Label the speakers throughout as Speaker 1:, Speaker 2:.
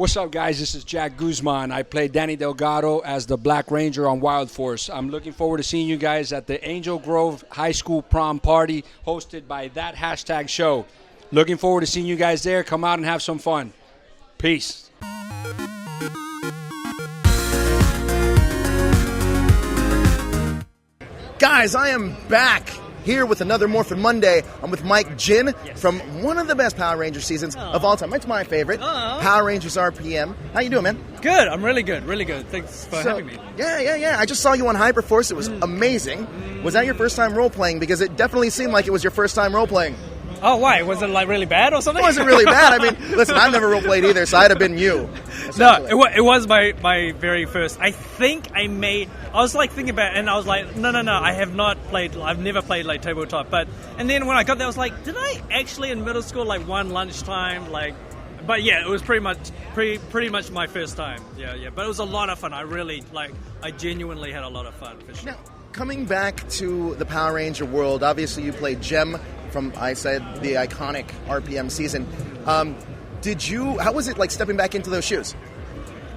Speaker 1: What's up, guys? This is Jack Guzman. I play Danny Delgado as the Black Ranger on Wild Force. I'm looking forward to seeing you guys at the Angel Grove High School prom party hosted by that hashtag show. Looking forward to seeing you guys there. Come out and have some fun. Peace.
Speaker 2: Guys, I am back here with another Morphin Monday. I'm with Mike Ginn from one of the best Power Rangers seasons of all time. It's my favorite, Power Rangers RPM. How you doing, man?
Speaker 3: Good. I'm really good. Really good. Thanks for having me.
Speaker 2: Yeah. I just saw you on Hyperforce. It was amazing. Was that your first time role-playing? Because it definitely seemed like it was your first time role-playing.
Speaker 3: Oh, why? Was it like really bad or something?
Speaker 2: It wasn't really bad. I mean, listen, I've never role-played either, so I'd have been you.
Speaker 3: No, it was my very first. I think I was like thinking about it, and I was like, no, I've never played like tabletop. And then when I got there, I was like, did I actually in middle school like one lunchtime but yeah, it was pretty much my first time. Yeah. But it was a lot of fun. I genuinely had a lot of fun for sure.
Speaker 2: Now, coming back to the Power Ranger world, obviously you played Jem from, I said, the iconic RPM season. How was it like stepping back into those shoes?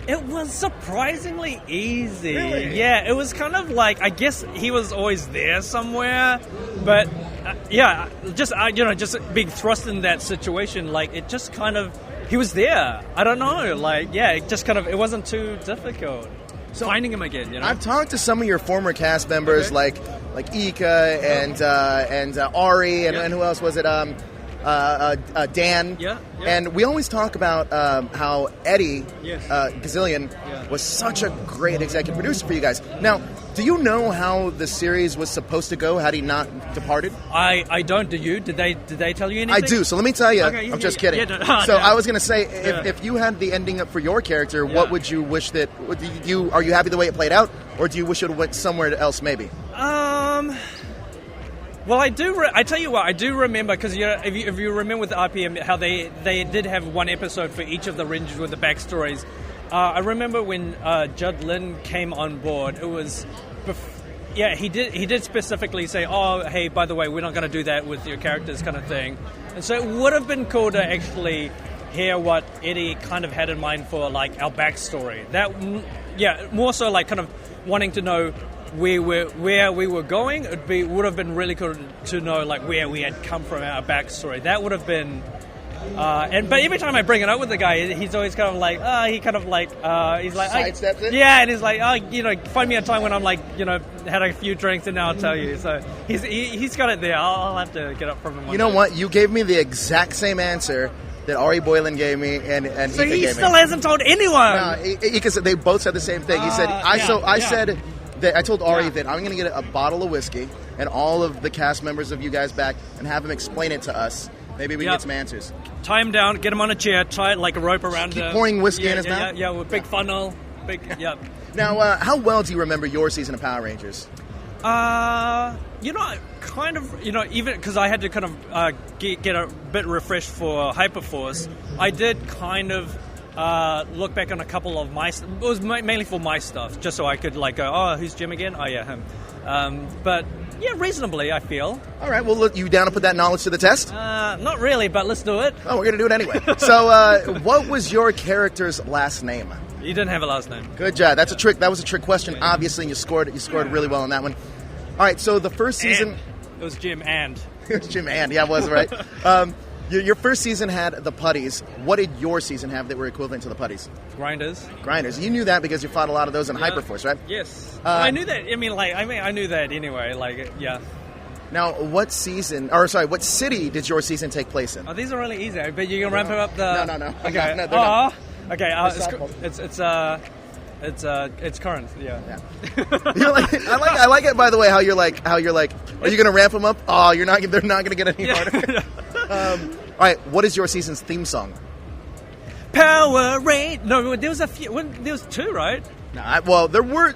Speaker 3: It was surprisingly easy.
Speaker 2: Really?
Speaker 3: Yeah, it was kind of like, I guess he was always there somewhere, but just being thrust in that situation, like it just kind of, he was there. I don't know, it wasn't too difficult. So finding him again, you know.
Speaker 2: I've talked to some of your former cast members, like Ika and Ari and who else was it? Dan.
Speaker 3: Yeah.
Speaker 2: And we always talk about how Eddie Gazillion was such a great executive producer for you guys. Now, do you know how the series was supposed to go had he not departed?
Speaker 3: I don't. Do you? Did they tell you anything?
Speaker 2: I do. So let me tell you.
Speaker 3: Okay,
Speaker 2: I'm just kidding. I was going to say, if you had the ending up for your character, what would you wish that? Are you happy the way it played out, or do you wish it went somewhere else? Maybe.
Speaker 3: Well, I do. I tell you what, I do remember because if you remember with the RPM how they did have one episode for each of the Rangers with the backstories. I remember when Judd Lynn came on board. It was, he did specifically say, "Oh, hey, by the way, we're not going to do that with your characters," kind of thing. And so it would have been cool to actually hear what Eddie kind of had in mind for like our backstory. More so like kind of wanting to know where we were going. Would have been really cool to know like where we had come from, our backstory. That would have been. But every time I bring it up with the guy, he's always kind of like, he's like,
Speaker 2: sidesteps it.
Speaker 3: Yeah, and he's like, find me a time when I'm like, had a few drinks and now I'll tell you. So he's got it there. I'll have to get up from him.
Speaker 2: You know what? You gave me the exact same answer that Ari Boylan gave me, and
Speaker 3: so
Speaker 2: Ika
Speaker 3: he
Speaker 2: gave
Speaker 3: still
Speaker 2: me.
Speaker 3: hasn't told anyone.
Speaker 2: No, Ika said they both said the same thing. He said, said that I told Ari that I'm going to get a bottle of whiskey and all of the cast members of you guys back and have him explain it to us. Maybe we can get some answers.
Speaker 3: Tie him down, get him on a chair, tie it like a rope around him.
Speaker 2: Keep pouring whiskey in his mouth?
Speaker 3: Yeah, with big funnel.
Speaker 2: Now, how well do you remember your season of Power Rangers?
Speaker 3: Kind of, even because I had to kind of get a bit refreshed for Hyperforce, I did kind of look back on a couple of my... It was mainly for my stuff, just so I could like go, oh, who's Jim again? Oh, yeah, him. But... yeah, reasonably, I feel. All
Speaker 2: right, well, look, you down to put that knowledge to the test?
Speaker 3: Not really, but let's do it.
Speaker 2: Oh, we're going to do it anyway. So, what was your character's last name?
Speaker 3: You didn't have a last name.
Speaker 2: Good job. That's a trick. That was a trick question, obviously, and you scored really well on that one. All right, so the first season...
Speaker 3: It was Jim and.
Speaker 2: It was Jim and, yeah, it was, right? Your first season had the putties. What did your season have that were equivalent to the putties? Grinders. You knew that because you fought a lot of those in Hyperforce, right?
Speaker 3: Yes. I knew that. I knew that anyway. Yeah.
Speaker 2: Now, what city did your season take place in?
Speaker 3: Oh, these are really easy. But you can ramp up the.
Speaker 2: No.
Speaker 3: Okay. Okay. It's current. Yeah.
Speaker 2: I like it. By the way, how you're like, are you going to ramp them up? Oh, you're not. They're not going to get any harder. All right. What is your season's theme song?
Speaker 3: Power Ranger. No, there was a few. There was two, right?
Speaker 2: No. There were.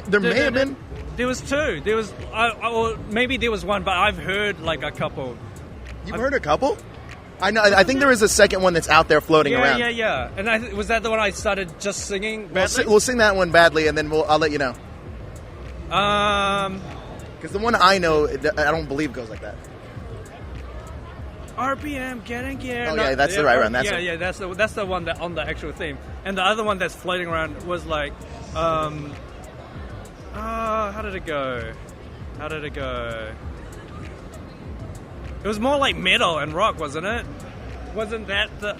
Speaker 2: There may have been.
Speaker 3: There was two. There was. Or maybe there was one, but I've heard like a couple.
Speaker 2: You've heard a couple? I know. I think there is a second one that's out there floating around.
Speaker 3: Yeah. And was that the one I started just singing badly?
Speaker 2: We'll sing that one badly, and then I'll let you know. Because the one I know, I don't believe goes like that.
Speaker 3: RPM, getting gear.
Speaker 2: Oh, yeah, that's the right one. That's
Speaker 3: that's the one that on the actual theme. And the other one that's floating around was like, how did it go? It was more like metal and rock, wasn't it? Wasn't that the?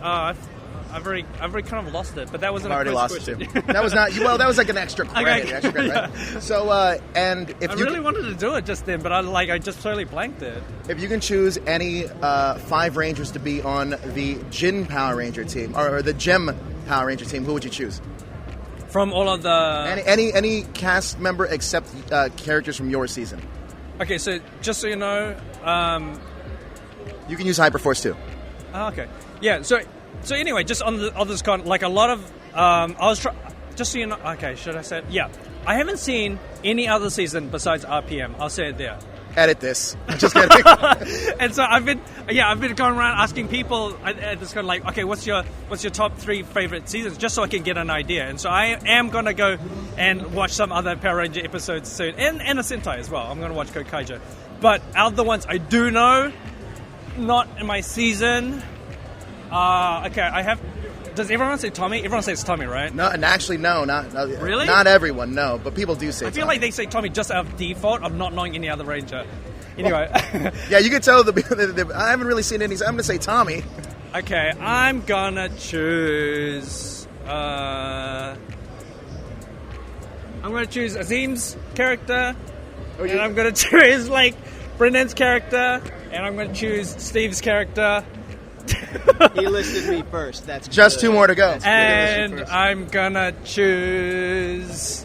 Speaker 3: I've already kind of lost it, but that wasn't.
Speaker 2: I've already lost
Speaker 3: question.
Speaker 2: it too. That was not. Well, that was like an extra credit.
Speaker 3: Okay.
Speaker 2: Extra credit, right? So, and if
Speaker 3: I
Speaker 2: you
Speaker 3: really wanted to do it just then, but I just totally blanked it.
Speaker 2: if you can choose any 5 Rangers to be on the Ginn Power Ranger team or the Gem Power Ranger team, who would you choose?
Speaker 3: From all of the
Speaker 2: Any cast member except characters from your season.
Speaker 3: Okay, so just so you know,
Speaker 2: You can use Hyperforce too.
Speaker 3: okay, yeah. So anyway, just on this con, like a lot of, just so you know. Okay, should I say it? Yeah, I haven't seen any other season besides RPM. I'll say it there.
Speaker 2: Edit this. I'm just kidding.
Speaker 3: And so I've been going around asking people at this kind of like, okay, what's your top 3 favorite seasons, just so I can get an idea. And so I am gonna go and watch some other Power Ranger episodes soon, and a Sentai as well. I'm gonna watch Kokaijo. But out of the ones I do know, not in my season. Okay, I have. Does everyone say Tommy? Everyone says Tommy, right?
Speaker 2: No, and actually, no, not
Speaker 3: Really?
Speaker 2: Not everyone, no, but people do say.
Speaker 3: I feel
Speaker 2: Tommy.
Speaker 3: like they say Tommy just out of default of not knowing any other Ranger. Anyway.
Speaker 2: Yeah, you can tell I haven't really seen any. So I'm going to say Tommy.
Speaker 3: Okay, I'm gonna choose. I'm gonna choose Azim's character, and I'm gonna choose like Brendan's character, and I'm gonna choose Steve's character.
Speaker 4: He listed me first. That's
Speaker 2: Just
Speaker 4: good.
Speaker 2: 2 more to go.
Speaker 3: And I'm gonna choose.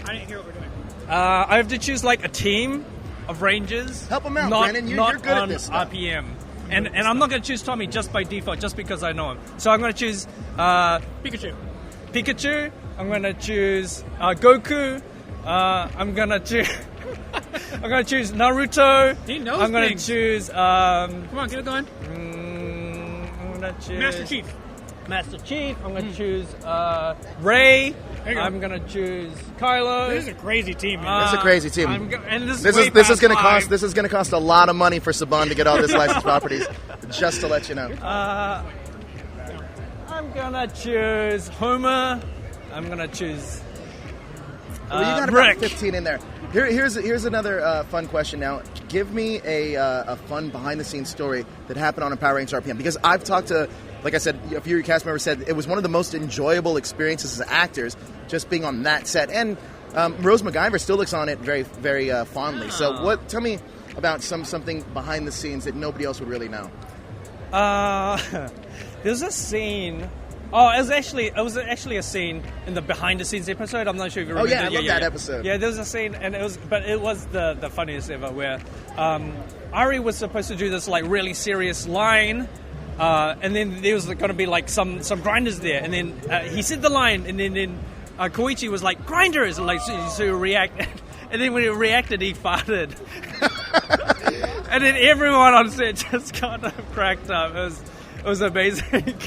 Speaker 4: I didn't hear what we're doing.
Speaker 3: I have to choose like a team of Rangers.
Speaker 2: Help 'em out,
Speaker 3: not,
Speaker 2: Brandon. You're
Speaker 3: not
Speaker 2: good at
Speaker 3: on
Speaker 2: this stuff.
Speaker 3: RPM. And I'm not gonna choose Tommy just by default, just because I know him. So I'm gonna choose Pikachu. I'm gonna choose Goku. I'm gonna choose. I'm gonna choose Naruto.
Speaker 4: He knows
Speaker 3: I'm gonna
Speaker 4: things.
Speaker 3: choose.
Speaker 4: Come on, get it going.
Speaker 3: I'm gonna choose
Speaker 4: Master Chief.
Speaker 3: I'm gonna choose Ray.
Speaker 4: There you go.
Speaker 3: I'm gonna choose Kylo.
Speaker 4: This is a crazy team, man.
Speaker 2: This is a crazy team.
Speaker 3: And this
Speaker 2: This
Speaker 3: way
Speaker 2: is going to
Speaker 3: past
Speaker 2: cost.
Speaker 3: five.
Speaker 2: This is going to cost a lot of money for Saban to get all this licensed properties. Just to let you know.
Speaker 3: I'm gonna choose Homer. I'm gonna choose
Speaker 2: Well, you got
Speaker 3: Rick.
Speaker 2: about 15 in there. Here's another fun question now. Give me a fun behind-the-scenes story that happened on a Power Rangers RPM. Because I've talked to, like I said, a few of your cast members said it was one of the most enjoyable experiences as actors, just being on that set. And Rose MacGyver still looks on it very, very fondly. So tell me about something behind the scenes that nobody else would really know.
Speaker 3: There's a scene. Oh, it was actually a scene in the behind the scenes episode. I'm not sure if you remember.
Speaker 2: I love that episode.
Speaker 3: Yeah, there was a scene, and it was the funniest ever, where Ari was supposed to do this like really serious line, and then there was going to be like some grinders there, and then he said the line, and then Koichi was like grinders, and like so he reacted, and then when he reacted, he farted, and then everyone on set just kind of cracked up. It was amazing.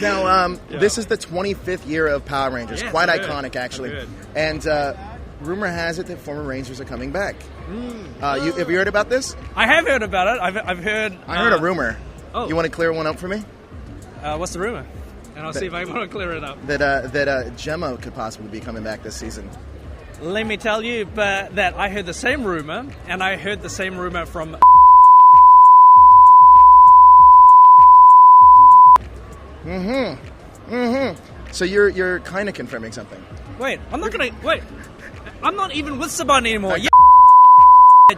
Speaker 2: Now, this is the 25th year of Power Rangers.
Speaker 3: Yeah,
Speaker 2: Quite
Speaker 3: so good.
Speaker 2: iconic, actually.
Speaker 3: So good.
Speaker 2: And rumor has it that former Rangers are coming back. Have you heard about this?
Speaker 3: I have heard about it. I've heard.
Speaker 2: I heard a rumor.
Speaker 3: Oh.
Speaker 2: You want to clear one up for me?
Speaker 3: What's the rumor? And I'll see if I want to clear it up.
Speaker 2: That Gemma could possibly be coming back this season.
Speaker 3: Let me tell you, but that I heard the same rumor, and I heard the same rumor from.
Speaker 2: So you're kind of confirming something.
Speaker 3: Wait, I'm not even with Saban anymore. Yeah,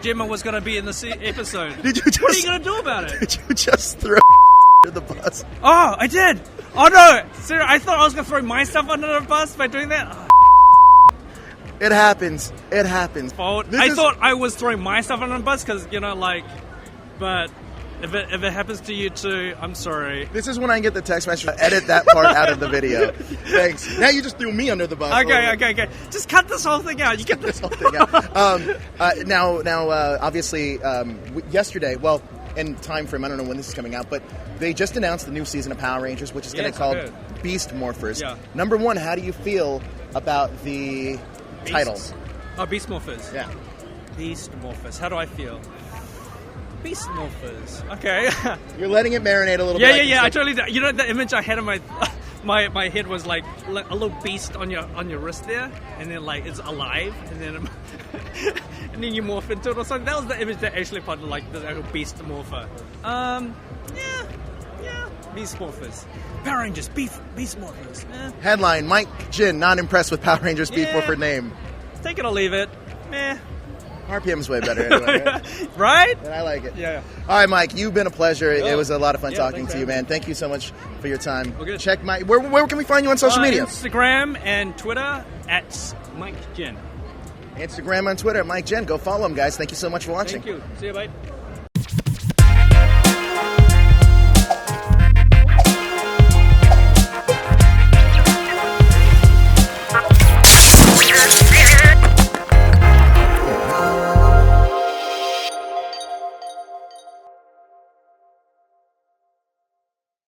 Speaker 3: Gemma was gonna be in the episode.
Speaker 2: Did you
Speaker 3: What are you
Speaker 2: just
Speaker 3: gonna do about it?
Speaker 2: did you just throw to the bus?
Speaker 3: Oh, I did. Oh no, seriously, I thought I was gonna throw myself under the bus by doing that. Oh,
Speaker 2: It happens. It happens.
Speaker 3: fault.
Speaker 2: This
Speaker 3: I
Speaker 2: is-
Speaker 3: thought I was throwing myself under the bus because but if it happens to you too, I'm sorry.
Speaker 2: This is when I get the text message. Edit that part out of the video. Thanks. Now you just threw me under the bus.
Speaker 3: Okay. Just cut this whole thing out. You get this.
Speaker 2: Whole thing out. Now, obviously, yesterday, well, in time frame, I don't know when this is coming out, but they just announced the new season of Power Rangers, which is going to
Speaker 3: Yes,
Speaker 2: be called
Speaker 3: I heard.
Speaker 2: Beast Morphers.
Speaker 3: Yeah.
Speaker 2: Number one, how do you feel about the title?
Speaker 3: Oh, Beast Morphers.
Speaker 2: Yeah.
Speaker 3: Beast Morphers. How do I feel? Beast morphers. Okay.
Speaker 2: You're letting it marinate a little
Speaker 3: Yeah,
Speaker 2: bit.
Speaker 3: yeah,
Speaker 2: like
Speaker 3: yeah. I
Speaker 2: you said.
Speaker 3: totally. The image I had in my my head was like a little beast on your wrist there, and then like it's alive, and then and then you morph into it or something. That was the image that actually popped, like the little beast morpher. Yeah, beast morphers. Power Rangers, beast morphers.
Speaker 2: Headline: Mike Ginn not impressed with Power Rangers Beef
Speaker 3: Yeah.
Speaker 2: Morpher name.
Speaker 3: Take it or leave it. Meh.
Speaker 2: RPM's way better anyway. Right?
Speaker 3: Right?
Speaker 2: And I like it.
Speaker 3: Yeah.
Speaker 2: All right, Mike, you've been a pleasure.
Speaker 3: Yeah.
Speaker 2: It was a lot of fun
Speaker 3: Yeah,
Speaker 2: talking
Speaker 3: thanks
Speaker 2: to
Speaker 3: for
Speaker 2: you,
Speaker 3: having
Speaker 2: man. Thank you so much for your time.
Speaker 3: Well, good.
Speaker 2: Check my where can we find you on social media?
Speaker 3: Instagram and Twitter at Mike Ginn.
Speaker 2: Instagram and Twitter, Mike Ginn. Go follow him, guys. Thank you so much for watching.
Speaker 3: Thank you. See you, bye.